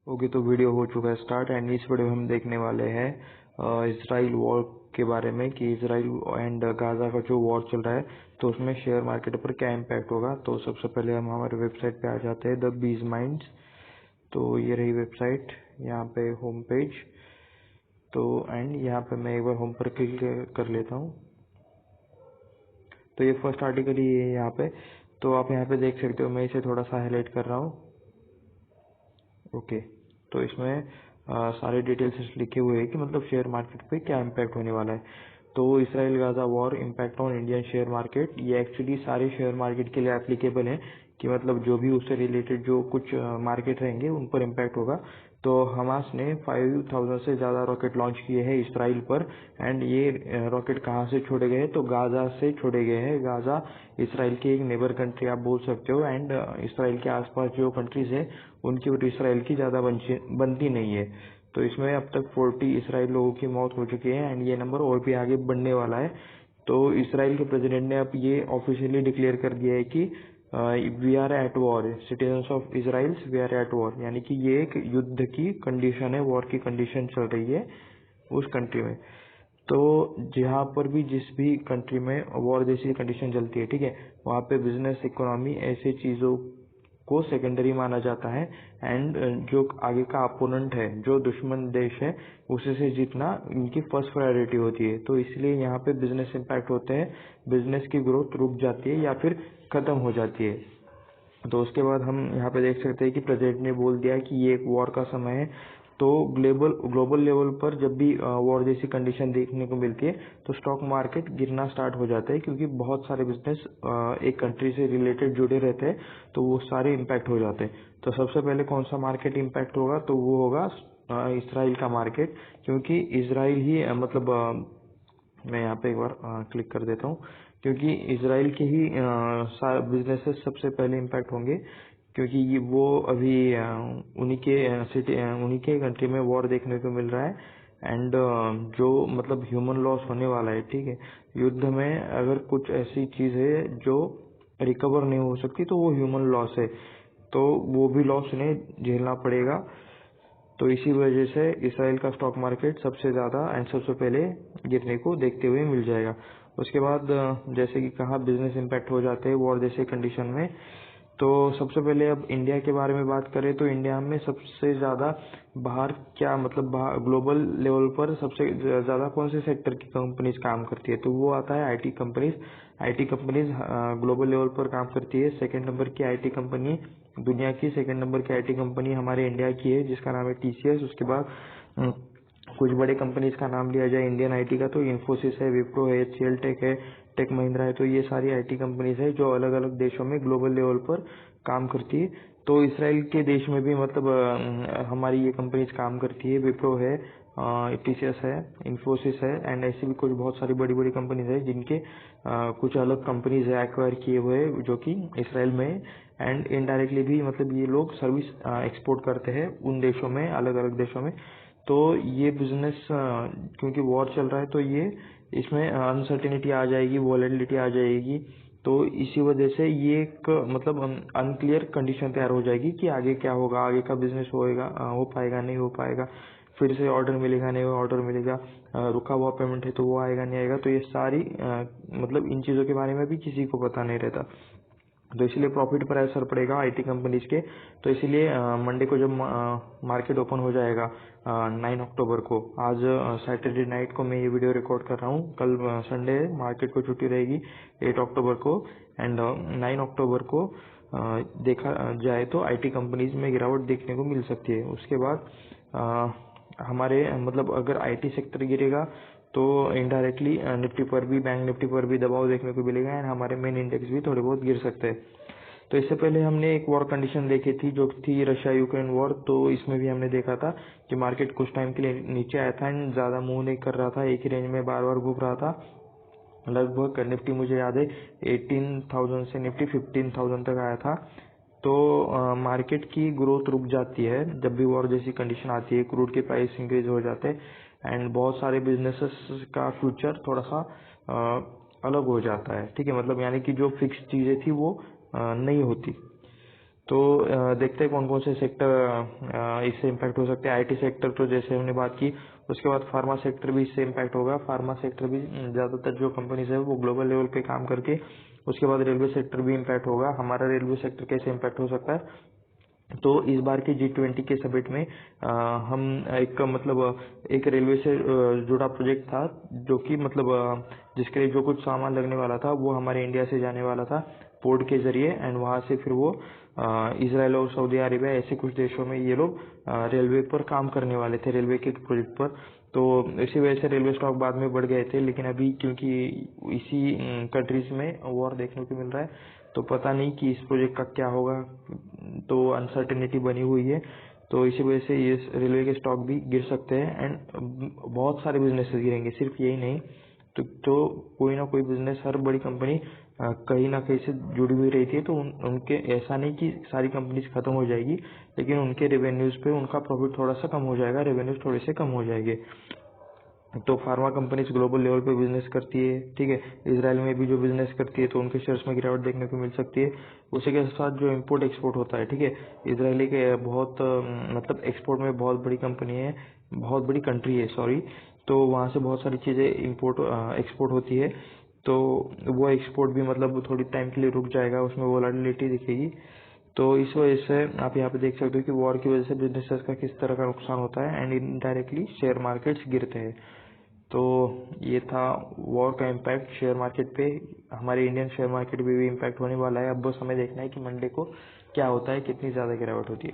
Okay, तो video हो चुका है स्टार्ट एंड इस वीडियो में हम देखने वाले हैं इसराइल वॉर के बारे में कि इसराइल एंड गाजा का जो वॉर चल रहा है तो उसमें शेयर मार्केट पर क्या इम्पैक्ट होगा। तो सबसे पहले हम हमारे वेबसाइट पे आ जाते हैं, द बीज माइंड्स। तो ये रही वेबसाइट, यहाँ पे होम पेज। तो एंड यहाँ पे मैं एक बार होम पर क्लिक कर लेता हूँ। तो ये फर्स्ट आर्टिकल ही है यहाँ पे। तो आप यहाँ पे देख सकते हो, मैं इसे थोड़ा सा हाईलाइट कर रहा हूँ। ओके, तो इसमें सारे डिटेल्स लिखे हुए हैं कि मतलब शेयर मार्केट पे क्या इम्पैक्ट होने वाला है। तो Israel Gaza war impact on Indian share market, ये एक्चुअली सारे शेयर मार्केट के लिए एप्लीकेबल है कि मतलब जो भी उससे रिलेटेड जो कुछ मार्केट रहेंगे उन पर इम्पैक्ट होगा। तो हमास ने 5000 से ज़्यादा रॉकेट लॉन्च किए हैं इसराइल पर। एंड ये रॉकेट कहाँ से छोड़े गए हैं, तो गाजा से छोड़े गए हैं। गाजा इसराइल की एक नेबर कंट्री आप बोल सकते हो। एंड इसराइल के आसपास जो कंट्रीज है उनकी और इसराइल की ज़्यादा बनती नहीं है। तो इसमें अब तक 40 इसराइल लोगों की मौत हो चुकी है एंड ये नंबर और भी आगे बढ़ने वाला है। तो इसराइल के प्रेसिडेंट ने अब ये ऑफिशियली डिक्लेयर कर दिया है कि we are at war, citizens of Israel we are at war, यानी कि ये एक युद्ध की कंडीशन है, वॉर की कंडीशन चल रही है उस कंट्री में। तो जहाँ पर भी जिस भी कंट्री में वॉर जैसी कंडीशन चलती है, ठीक है, वहाँ पे बिजनेस, इकोनॉमी, ऐसे चीज़ों को सेकेंडरी माना जाता है। एंड जो आगे का अपोनेंट है, जो दुश्मन देश है, उसे से जीतना इनकी फर्स्ट प्रायोरिटी होती है। तो इसलिए यहाँ पे बिजनेस इम्पैक्ट होते हैं, बिजनेस की ग्रोथ रुक जाती है या फिर खत्म हो जाती है। तो उसके बाद हम यहाँ पे देख सकते हैं कि प्रेसिडेंट ने बोल दिया कि ये एक वॉर का समय है। तो ग्लोबल लेवल पर जब भी वॉर जैसी कंडीशन देखने को मिलती है तो स्टॉक मार्केट गिरना स्टार्ट हो जाता है, क्योंकि बहुत सारे बिजनेस एक कंट्री से रिलेटेड जुड़े रहते हैं, तो वो सारे इम्पैक्ट हो जाते हैं। तो सबसे पहले कौन सा मार्केट इम्पैक्ट होगा, तो वो होगा इसराइल का मार्केट, क्योंकि इसराइल ही मैं यहाँ पे एक बार क्लिक कर देता हूँ, क्योंकि इसराइल के ही बिजनेसेस सबसे पहले इम्पैक्ट होंगे, क्योंकि वो अभी उन्हीं के कंट्री में वॉर देखने को मिल रहा है। एंड जो मतलब ह्यूमन लॉस होने वाला है, ठीक है, युद्ध में अगर कुछ ऐसी चीज है जो रिकवर नहीं हो सकती तो वो ह्यूमन लॉस है, तो वो भी लॉस उन्हें झेलना पड़ेगा। तो इसी वजह से इसराइल का स्टॉक मार्केट सबसे ज़्यादा एंड सबसे पहले गिरने को देखते हुए मिल जाएगा। उसके बाद जैसे कि कहा बिजनेस इम्पैक्ट हो जाते हैं वॉर जैसे कंडीशन में। तो सबसे पहले अब इंडिया के बारे में बात करें तो इंडिया में सबसे ज़्यादा बाहर क्या मतलब ग्लोबल लेवल पर सबसे ज़्यादा कौन से सेक्टर की कंपनीज काम करती है, तो वो आता है IT companies. IT companies global level पर काम करती है। सेकंड नंबर की आईटी कंपनी दुनिया की सेकंड नंबर की आईटी कंपनी हमारे इंडिया की है, जिसका नाम है टीसीएस। उसके बाद कुछ बड़े कंपनीज का नाम लिया जाए इंडियन आईटी का, तो इन्फोसिस है, विप्रो है, एचसीएल टेक है, टेक महिंद्रा है। तो ये सारी आईटी कंपनीज है जो अलग अलग देशों में ग्लोबल लेवल पर काम करती है। तो इसराइल के देश में भी मतलब हमारी ये कंपनीज काम करती है। विप्रो है, टीसीएस है, इन्फोसिस है, एंड ऐसी भी कुछ बहुत सारी बड़ी बड़ी कंपनीज है जिनके कुछ अलग कंपनीज है एक्वायर किए हुए जो कि इसराइल में। एंड इनडायरेक्टली भी मतलब ये लोग सर्विस एक्सपोर्ट करते हैं उन देशों में, अलग अलग देशों में। तो ये बिजनेस क्योंकि वॉर चल रहा है तो ये इसमें अनसर्टेनिटी आ जाएगी, वॉलेटिलिटी आ जाएगी। तो इसी वजह से ये एक मतलब अनक्लियर कंडीशन तैयार हो जाएगी कि आगे क्या होगा, आगे का बिजनेस होएगा, हो पाएगा नहीं हो पाएगा, फिर से ऑर्डर मिलेगा नहीं ऑर्डर मिलेगा, रुका हुआ पेमेंट है तो वो आएगा नहीं आएगा। तो ये सारी मतलब इन चीज़ों के बारे में भी किसी को पता नहीं रहता। तो इसलिए प्रॉफिट पर असर पड़ेगा आईटी कंपनीज के। तो इसलिए मंडे को जब मार्केट ओपन हो जाएगा 9 अक्टूबर को, आज सैटरडे नाइट को मैं ये वीडियो रिकॉर्ड कर रहा हूँ, कल संडे है, मार्केट को छुट्टी रहेगी 8 अक्टूबर को। एंड 9 अक्टूबर को देखा जाए तो आईटी कंपनीज में गिरावट देखने को मिल सकती है। उसके बाद हमारे मतलब अगर आईटी सेक्टर गिरेगा तो इनडायरेक्टली निफ्टी पर भी, बैंक निफ्टी पर भी दबाव देखने को मिलेगा एंड हमारे मेन इंडेक्स भी थोड़े बहुत गिर सकते हैं। तो इससे पहले हमने एक वॉर कंडीशन देखी थी जो थी रशिया यूक्रेन वॉर। तो इसमें भी हमने देखा था कि मार्केट कुछ टाइम के लिए नीचे आया था एंड ज़्यादा मूव नहीं कर रहा था, एक ही रेंज में बार बार घूम रहा था। लगभग निफ्टी मुझे याद है 18,000 से निफ्टी 15,000 तक आया था। तो मार्केट की ग्रोथ रुक जाती है जब भी वॉर जैसी कंडीशन आती है, क्रूड के प्राइस इंक्रीज हो जाते हैं एंड बहुत सारे बिजनेसेस का फ्यूचर थोड़ा सा अलग हो जाता है, ठीक है, मतलब यानी कि जो फिक्स चीज़ें थी वो नहीं होती। तो देखते हैं कौन कौन से सेक्टर इससे इम्पैक्ट हो सकते हैं। आईटी सेक्टर तो जैसे हमने बात की, उसके बाद फार्मा सेक्टर भी इससे इम्पैक्ट होगा। फार्मा सेक्टर भी ज़्यादातर जो कंपनीज है वो ग्लोबल लेवल पे काम करके, उसके बाद रेलवे सेक्टर भी इम्पैक्ट होगा। हमारा रेलवे सेक्टर कैसे इम्पैक्ट हो सकता है, तो इस बार के G20 के समिट में हम एक मतलब एक रेलवे से जुड़ा प्रोजेक्ट था, जो कि मतलब जिसके लिए जो कुछ सामान लगने वाला था वो हमारे इंडिया से जाने वाला था पोर्ट के जरिए, एंड वहां से फिर वो इसराइल और सऊदी अरेबिया ऐसे कुछ देशों में ये लोग रेलवे पर काम करने वाले थे, रेलवे के प्रोजेक्ट पर। तो इसी वजह से रेलवे स्टॉक बाद में बढ़ गए थे, लेकिन अभी क्योंकि इसी कंट्रीज में वॉर देखने को मिल रहा है, तो पता नहीं कि इस प्रोजेक्ट का क्या होगा, तो अनसर्टेनिटी बनी हुई है। तो इसी वजह से ये रेलवे के स्टॉक भी गिर सकते हैं, एंड बहुत सारे बिजनेसेस गिरेंगे, सिर्फ यही नहीं। तो कोई ना कोई बिजनेस, हर बड़ी कंपनी कहीं ना कहीं से जुड़ी हुई रहती है। तो उनके ऐसा नहीं कि सारी कंपनीज खत्म हो जाएगी, लेकिन उनके रेवेन्यूज पे उनका प्रॉफिट थोड़ा सा कम हो जाएगा, रेवेन्यूज थोड़े से कम हो जाएंगे। तो फार्मा कंपनीज ग्लोबल लेवल पे बिजनेस करती है, ठीक है। इसराइल में भी जो बिजनेस करती है, तो उनके शेयर्स में गिरावट देखने को मिल सकती है। उसी के साथ जो इम्पोर्ट एक्सपोर्ट होता है, ठीक है, इसराइली के बहुत मतलब एक्सपोर्ट में बहुत बड़ी कंपनी है, बहुत बड़ी कंट्री है, सॉरी। तो वहाँ से बहुत सारी चीज़ें इम्पोर्ट एक्सपोर्ट होती है। तो वो एक्सपोर्ट भी मतलब थोड़ी टाइम के लिए रुक जाएगा, उसमें वोलेटिलिटी दिखेगी। तो इस वजह से आप यहाँ पे देख सकते हो कि वॉर की वजह से बिजनेसेस का किस तरह का नुकसान होता है, एंड इनडायरेक्टली शेयर मार्केट्स गिरते हैं। तो ये था वॉर का इम्पैक्ट शेयर मार्केट पे। हमारे इंडियन शेयर मार्केट पे भी इम्पैक्ट होने वाला है। अब बस हमें देखना है कि मंडे को क्या होता है, कितनी ज़्यादा गिरावट होती है।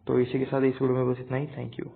तो इसी के साथ इस वीडियो में बस इतना ही। Thank you.